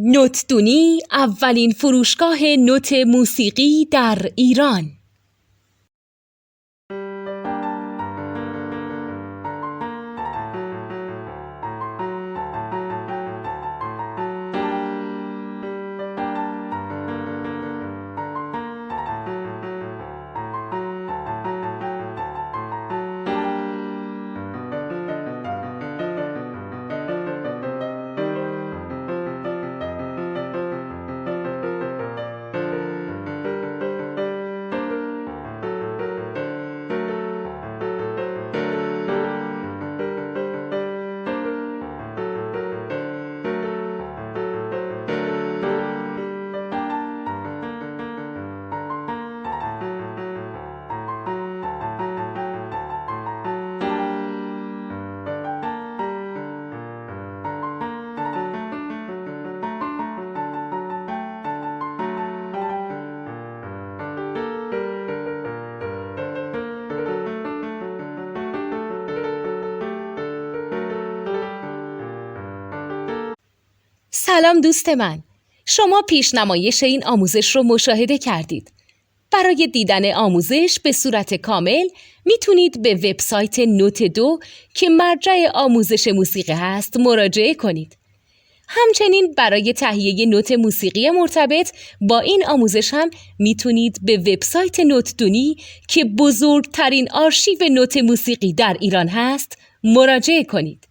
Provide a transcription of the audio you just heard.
نوتدونی اولین فروشگاه نوت موسیقی در ایران. سلام دوست من، شما پیشنمایش این آموزش رو مشاهده کردید. برای دیدن آموزش به صورت کامل میتونید به وبسایت نوت 2 که مرجع آموزش موسیقی هست مراجعه کنید. همچنین برای تهیه نوت موسیقی مرتبط با این آموزش هم میتونید به وبسایت نوتدونی که بزرگترین آرشیو نوت موسیقی در ایران هست مراجعه کنید.